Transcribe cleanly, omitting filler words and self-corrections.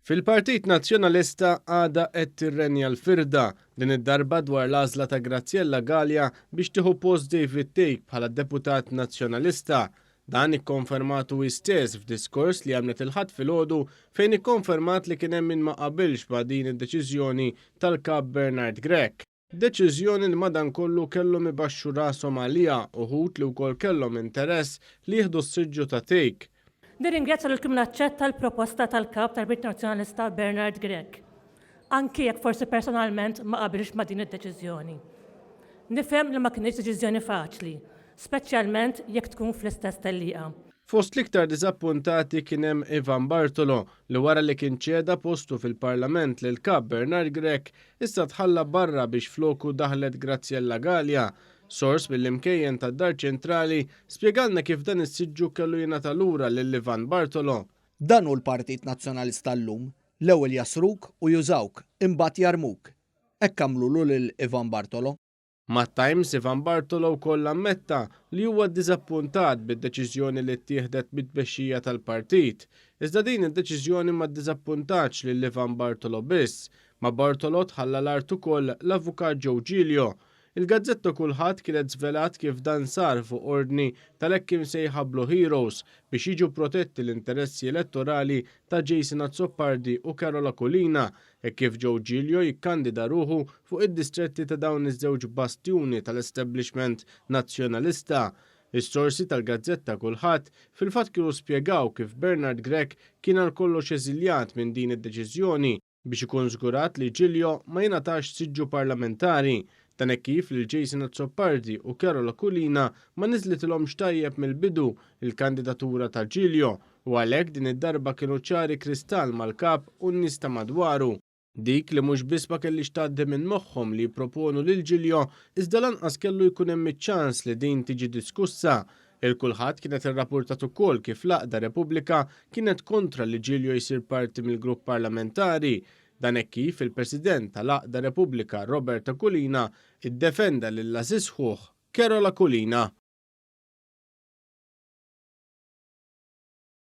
Fil-Partit Nazzjonalista għada qed tirrenja l-firda din id-darba dwar l-għażla ta' Graziella Gallia biex tieħu post David Tejk bħala deputat nazzjonalista. Dan ikkonfermatu istess f'diskors li għamlet il-ħadd filgħodu fejn ikkonfermat li kien hemm min ma qabilx ma' din id-deċiżjoni tal-Kap Bernard Grech. Deċiżjoni li madankollu kellhom ibaxxu rashom għaliha uħud li wkoll kellhom interess li jieħdu s-siġġu ta' Tejk. Nirringrazzja l-kim naċċetta l-proposta tal-Kap tal-Partit Nazzjonalista Bernard Grech, anki jekk forsi personalment ma qabilx ma' din id-deċiżjoni. Nifhem li ma kienx deċiżjoni faċli, speċjalment jekk tkun fl-istess tellieqa. Fost l-iktar diżappuntati kien hemm Ivan Bartolo li wara li kien ċeda postu fil-Parlament lil Kap Bernard Grech issa tħalla barra biex floku daħlet Graziella Gallia. Sors mill-imkejjen tad-Dar Ċentrali spjegalna kif dan is-siġġu kellu jingħata lura lil Ivan Bartolo. Dan hu l-Partit Nazzjonalista llum, l-ewwel jasruk u jużawk, imbagħad jarmuk. Hekk għamlulu lil Ivan Bartolo. Mat-Times Ivan Bartolo wkoll ammetta li huwa ddiżappuntat bid-deċiżjoni li ttieħdet bit-tmexxija tal-partit. Iżda din id-deċiżjoni ma ddiżappuntatx lil Ivan Bartolo biss, ma Bartolo tħalla l-art ukoll l-avukat Joe Giglio. Il-gazzetta kulħadd kienet żvelat kif dan sar fuq ordni tal-hekk imsejħa Blue Heroes biex jiġu protetti l-interessi elettorali ta' Jason Azzopardi u Carola Kulina e kif Joe Giglio jikkandida ruħu fuq id-distretti ta' dawn iż-żewġ bastjuni tal-establishment nazzjonalista. Is-sorsi tal-gazzetta kulħadd fil-fatt kienu spjegaw kif Bernard Grech kien għal kollox eżiljat minn din id-deċiżjoni biex ikun żgurat li Giglio ma jingħatax siġġu parlamentari. Dan hekk kif lil Jason Azzopardi u Carola Kulina ma niżlitilhomx tajjeb mill-bidu il-kandidatura ta' Giglio u għalhekk din id-darba kienu ċari kristall mal-kap u n-nies ta' madwaru. Dik li mhux biss ma kellix tgħaddi minn moħħhom li jipproponu lil Giglio iżda lanqas kellu jkun hemm iċ-ċans li din tiġi diskussa. Il-kulħadd kienet irrappurtat ukoll kif l-Aqda Repubblika kienet kontra li Giglio jsir parti mill-grupp parlamentari. Dan hekk kif il-President tal-Aqda Repubblika Roberta Kulina iddefenda lil Aziz Ħuħ Carola Kulina.